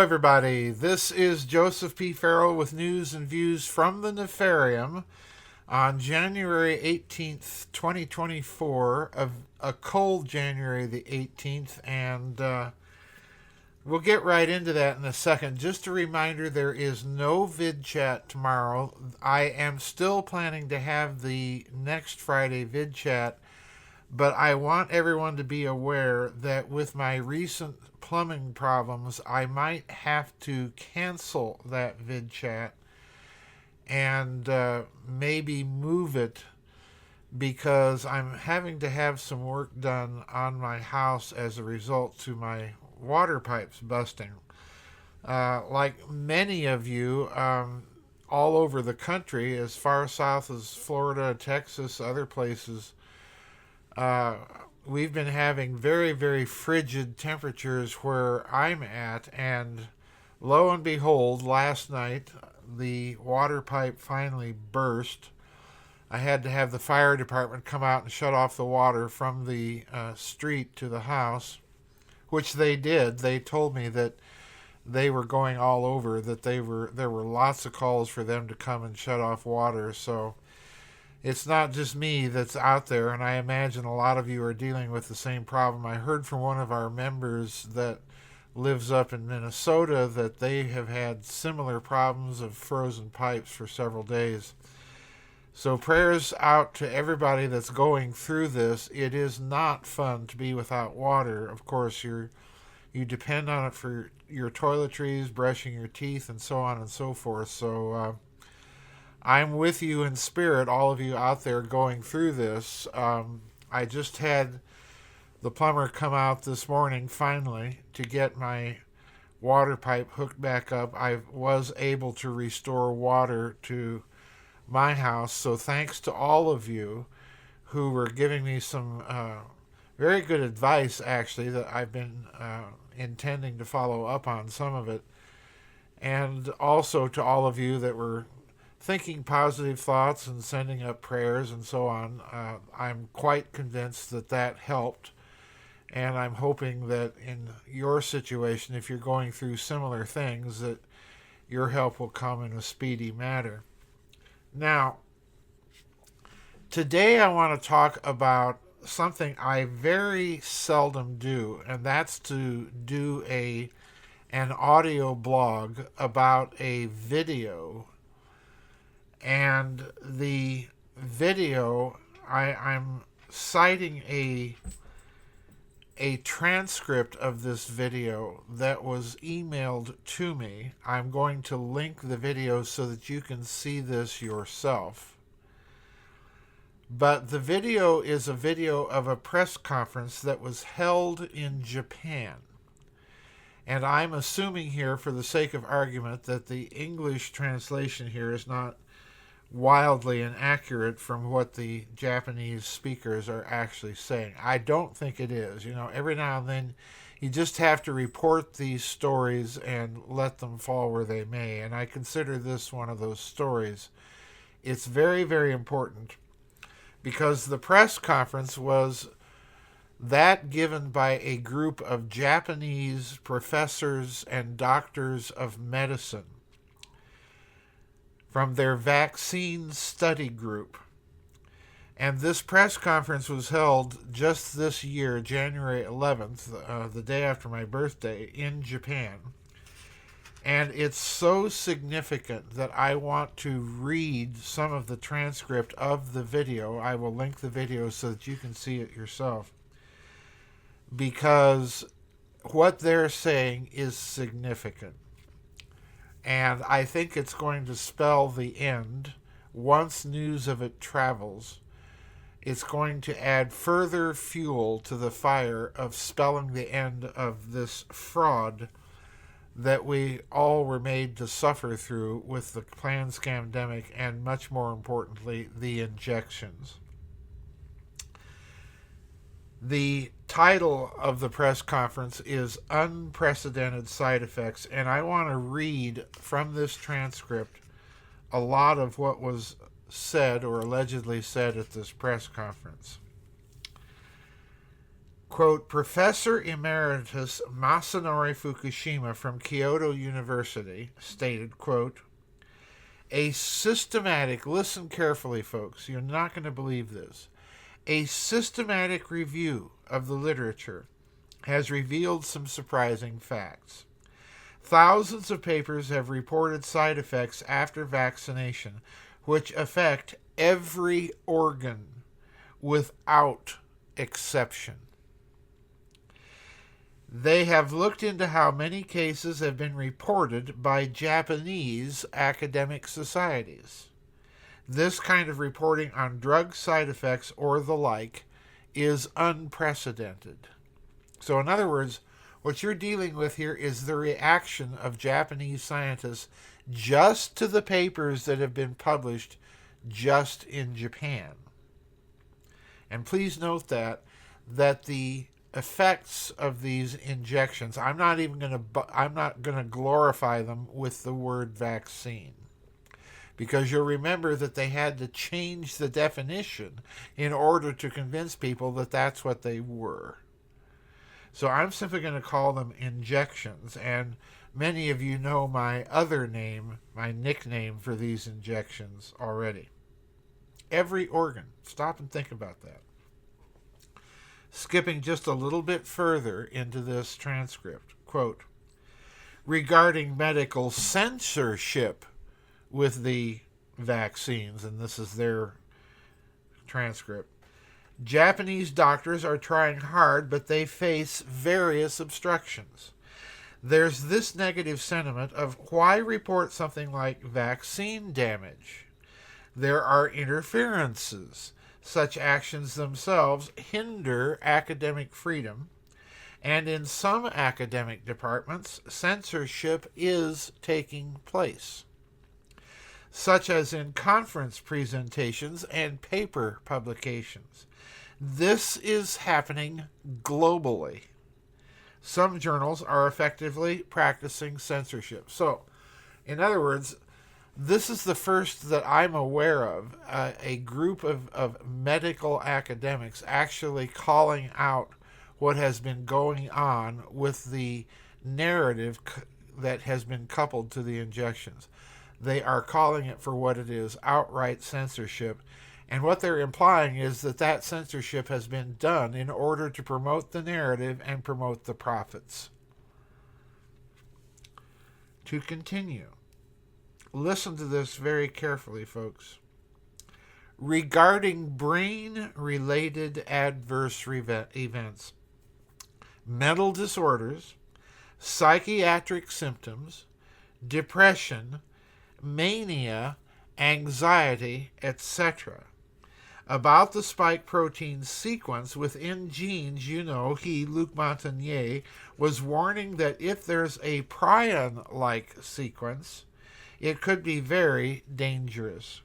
everybody. This is Joseph P. Farrell with news and views from the Nefarium on January 18th, 2024, of a cold January the 18th, and we'll get right into that in a second. Just a reminder, there is no vid chat tomorrow. I am still planning to have the next Friday vid chat, but I want everyone to be aware that with my recent plumbing problems, I might have to cancel that vid chat and maybe move it because I'm having to have some work done on my house as a result to my water pipes busting. Like many of you, all over the country, as far south as Florida, Texas, other places, we've been having very, very frigid temperatures where I'm at, and lo and behold, last night the water pipe finally burst. I had to have the fire department come out and shut off the water from the street to the house, which they did. They told me that they were going all over, that there were lots of calls for them to come and shut off water, so it's not just me that's out there, and I imagine a lot of you are dealing with the same problem. I heard from one of our members that lives up in Minnesota that they have had similar problems of frozen pipes for several days. So prayers out to everybody that's going through this. It is not fun to be without water. Of course, you depend on it for your toiletries, brushing your teeth, and so on and so forth. So I'm with you in spirit, all of you out there going through this. I just had the plumber come out this morning, finally, to get my water pipe hooked back up. I was able to restore water to my house, so thanks to all of you who were giving me some very good advice, actually, that I've been intending to follow up on some of it. And also to all of you that were thinking positive thoughts and sending up prayers and so on. I'm quite convinced that that helped, and I'm hoping that in your situation, if you're going through similar things, that your help will come in a speedy manner. Now, today I want to talk about something I very seldom do, and that's to do an audio blog about a video. And the video, I'm citing a transcript of this video that was emailed to me. I'm going to link the video so that you can see this yourself. But the video is a video of a press conference that was held in Japan. And I'm assuming here, for the sake of argument, that the English translation here is not wildly inaccurate from what the Japanese speakers are actually saying. I don't think it is. Every now and then you just have to report these stories and let them fall where they may. And I consider this one of those stories. It's very, very important because the press conference was that given by a group of Japanese professors and doctors of medicine from their vaccine study group. And this press conference was held just this year, January 11th, the day after my birthday, in Japan. And it's so significant that I want to read some of the transcript of the video. I will link the video so that you can see it yourself, because what they're saying is significant. And I think it's going to spell the end. Once news of it travels, it's going to add further fuel to the fire of spelling the end of this fraud that we all were made to suffer through with the planned scamdemic, and much more importantly, the injections. The title of the press conference is Unprecedented Side Effects, and I want to read from this transcript a lot of what was said or allegedly said at this press conference. Quote, Professor Emeritus Masanori Fukushima from Kyoto University stated, quote, a systematic, listen carefully, folks, you're not going to believe this, a systematic review of the literature has revealed some surprising facts. Thousands of papers have reported side effects after vaccination, which affect every organ without exception. They have looked into how many cases have been reported by Japanese academic societies. This kind of reporting on drug side effects or the like is unprecedented. So, in other words, what you're dealing with here is the reaction of Japanese scientists just to the papers that have been published just in Japan. And please note that the effects of these injections, I'm not going to glorify them with the word vaccine, because you'll remember that they had to change the definition in order to convince people that that's what they were. So I'm simply going to call them injections, and many of you know my other name, my nickname for these injections already. Every organ. Stop and think about that. Skipping just a little bit further into this transcript, quote, regarding medical censorship with the vaccines, and this is their transcript, Japanese doctors are trying hard, but they face various obstructions. There's this negative sentiment of why report something like vaccine damage? There are interferences. Such actions themselves hinder academic freedom, and in some academic departments, censorship is taking place, such as in conference presentations and paper publications. This is happening globally. Some journals are effectively practicing censorship. So, in other words, this is the first that I'm aware of, a group of medical academics actually calling out what has been going on with the narrative that has been coupled to the injections. They are calling it for what it is, outright censorship. And what they're implying is that censorship has been done in order to promote the narrative and promote the profits. To continue, listen to this very carefully, folks. Regarding brain-related adverse events, mental disorders, psychiatric symptoms, depression, mania, anxiety, etc. About the spike protein sequence within genes, Luc Montagnier, was warning that if there's a prion-like sequence, it could be very dangerous.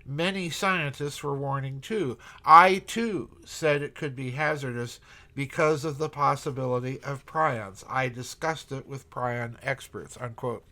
Many scientists were warning too. I too said it could be hazardous because of the possibility of prions. I discussed it with prion experts, unquote.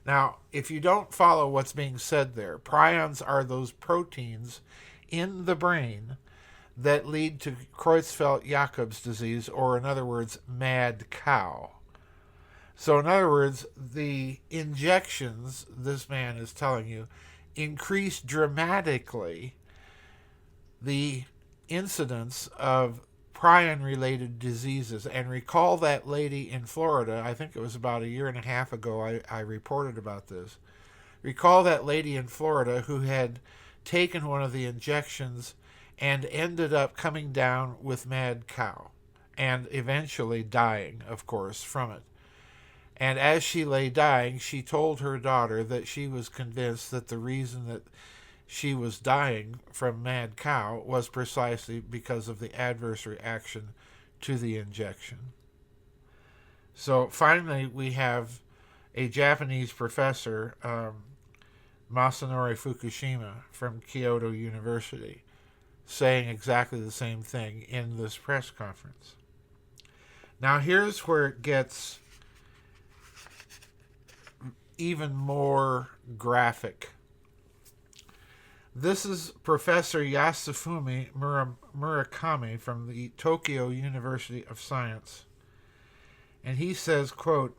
Now, if you don't follow what's being said there, prions are those proteins in the brain that lead to Creutzfeldt-Jakob's disease, or in other words, mad cow. So in other words, the injections, this man is telling you, increase dramatically the incidence of prion-related diseases. And recall that lady in Florida, I think it was about a year and a half ago I reported about this. Recall that lady in Florida who had taken one of the injections and ended up coming down with mad cow and eventually dying, of course, from it. And as she lay dying, she told her daughter that she was convinced that the reason that she was dying from mad cow was precisely because of the adverse reaction to the injection. So finally, we have a Japanese professor, Masanori Fukushima from Kyoto University, saying exactly the same thing in this press conference. Now here's where it gets even more graphic. This is Professor Yasufumi Murakami from the Tokyo University of Science. And he says, quote,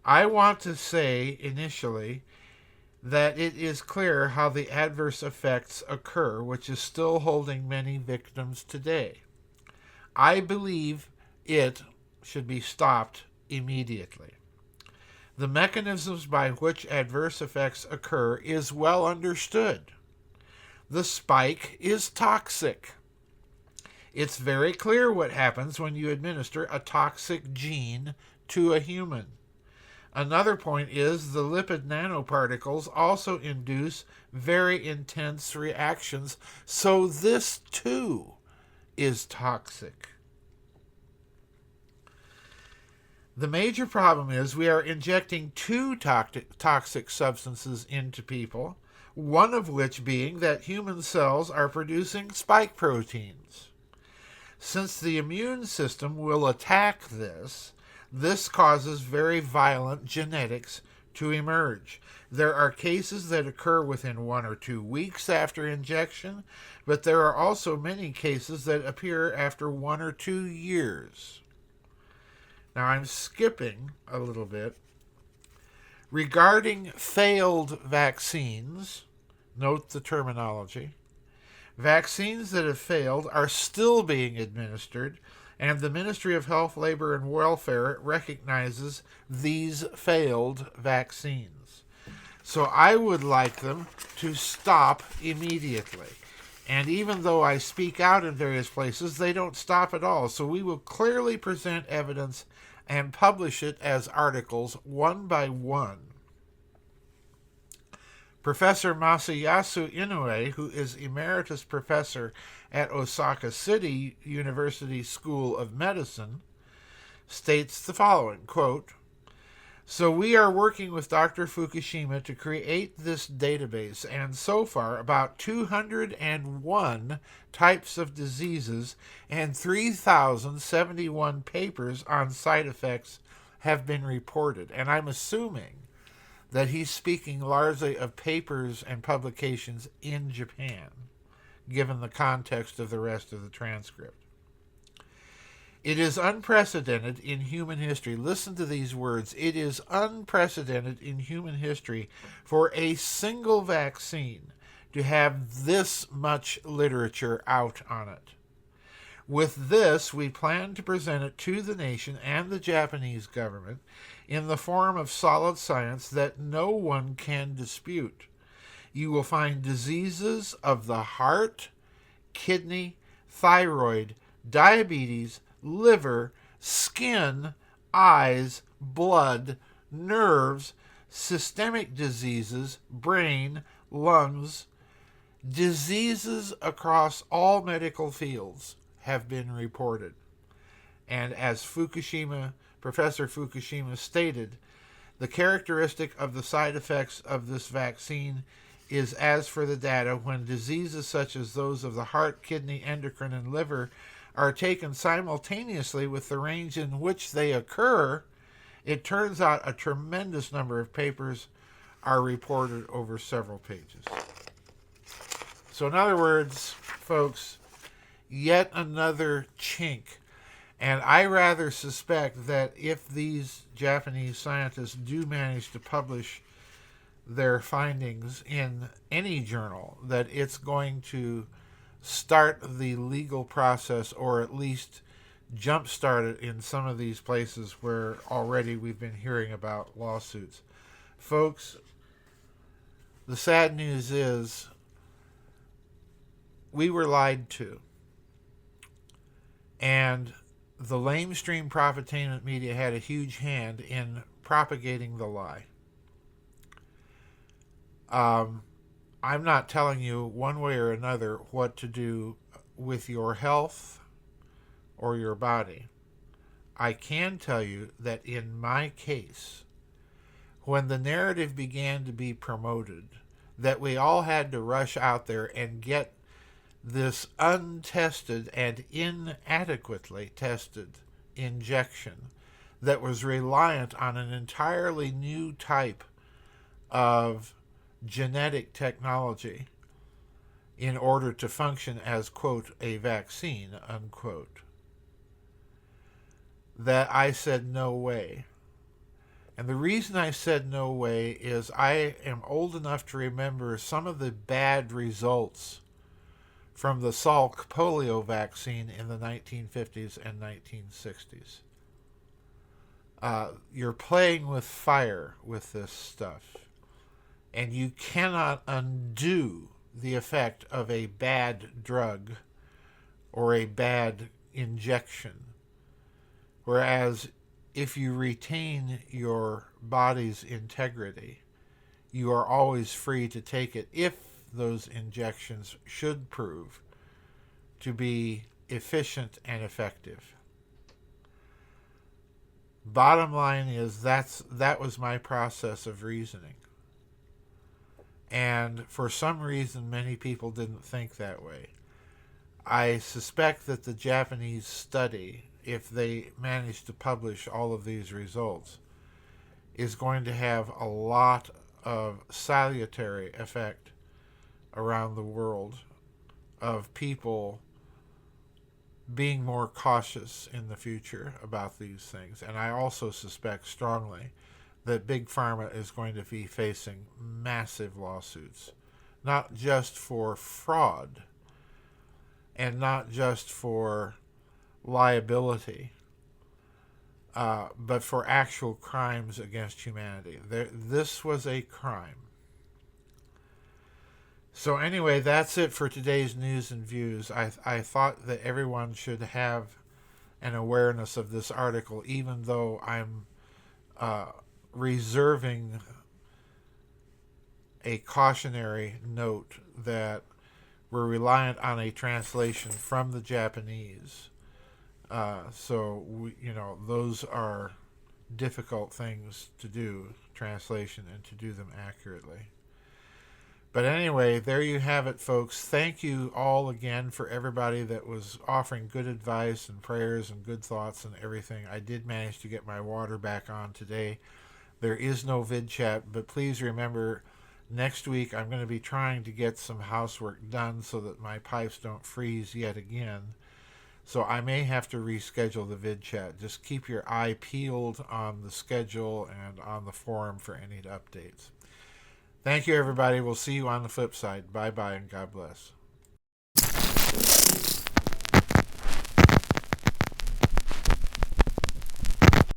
I want to say initially that it is clear how the adverse effects occur, which is still holding many victims today. I believe it should be stopped immediately. The mechanisms by which adverse effects occur is well understood. The spike is toxic. It's very clear what happens when you administer a toxic gene to a human. Another point is the lipid nanoparticles also induce very intense reactions, so this too is toxic. The major problem is we are injecting two toxic substances into people, one of which being that human cells are producing spike proteins. Since the immune system will attack this causes very violent genetics to emerge. There are cases that occur within 1 or 2 weeks after injection, but there are also many cases that appear after 1 or 2 years. Now I'm skipping a little bit. Regarding failed vaccines, note the terminology, vaccines that have failed are still being administered, and the Ministry of Health, Labor, and Welfare recognizes these failed vaccines. So I would like them to stop immediately. And even though I speak out in various places, they don't stop at all. So we will clearly present evidence and publish it as articles one by one. Professor Masayasu Inoue, who is Emeritus Professor at Osaka City University School of Medicine, states the following, quote, so we are working with Dr. Fukushima to create this database, and so far about 201 types of diseases and 3,071 papers on side effects have been reported. And I'm assuming that he's speaking largely of papers and publications in Japan, given the context of the rest of the transcript. It is unprecedented in human history. Listen to these words. It is unprecedented in human history for a single vaccine to have this much literature out on it. With this, we plan to present it to the nation and the Japanese government in the form of solid science that no one can dispute. You will find diseases of the heart, kidney, thyroid, diabetes, liver, skin, eyes, blood, nerves, systemic diseases, brain, lungs. Diseases across all medical fields have been reported. And as Professor Fukushima stated, the characteristic of the side effects of this vaccine is as for the data, when diseases such as those of the heart, kidney, endocrine, and liver are taken simultaneously with the range in which they occur, it turns out a tremendous number of papers are reported over several pages. So in other words, folks, yet another chink. And I rather suspect that if these Japanese scientists do manage to publish their findings in any journal, that it's going to start the legal process, or at least jumpstart it in some of these places where already we've been hearing about lawsuits. Folks, the sad news is we were lied to. And the lamestream profitainment media had a huge hand in propagating the lie. I'm not telling you one way or another what to do with your health or your body. I can tell you that in my case, when the narrative began to be promoted, that we all had to rush out there and get this untested and inadequately tested injection that was reliant on an entirely new type of genetic technology, in order to function as, quote, a vaccine, unquote, that I said no way. And the reason I said no way is I am old enough to remember some of the bad results from the Salk polio vaccine in the 1950s and 1960s. You're playing with fire with this stuff, and you cannot undo the effect of a bad drug or a bad injection. Whereas if you retain your body's integrity, you are always free to take it if those injections should prove to be efficient and effective. Bottom line is that was my process of reasoning. And for some reason, many people didn't think that way. I suspect that the Japanese study, if they manage to publish all of these results, is going to have a lot of salutary effect around the world of people being more cautious in the future about these things. And I also suspect strongly that Big Pharma is going to be facing massive lawsuits, not just for fraud and not just for liability, but for actual crimes against humanity. This was a crime. So anyway, that's it for today's news and views. I thought that everyone should have an awareness of this article, even though I'm reserving a cautionary note that we're reliant on a translation from the Japanese. So those are difficult things to do, translation, and to do them accurately. But anyway, there you have it, folks. Thank you all again for everybody that was offering good advice and prayers and good thoughts and everything. I did manage to get my water back on today. There is no vid chat, but please remember, next week I'm going to be trying to get some housework done so that my pipes don't freeze yet again. So I may have to reschedule the vid chat. Just keep your eye peeled on the schedule and on the forum for any updates. Thank you, everybody. We'll see you on the flip side. Bye-bye, and God bless.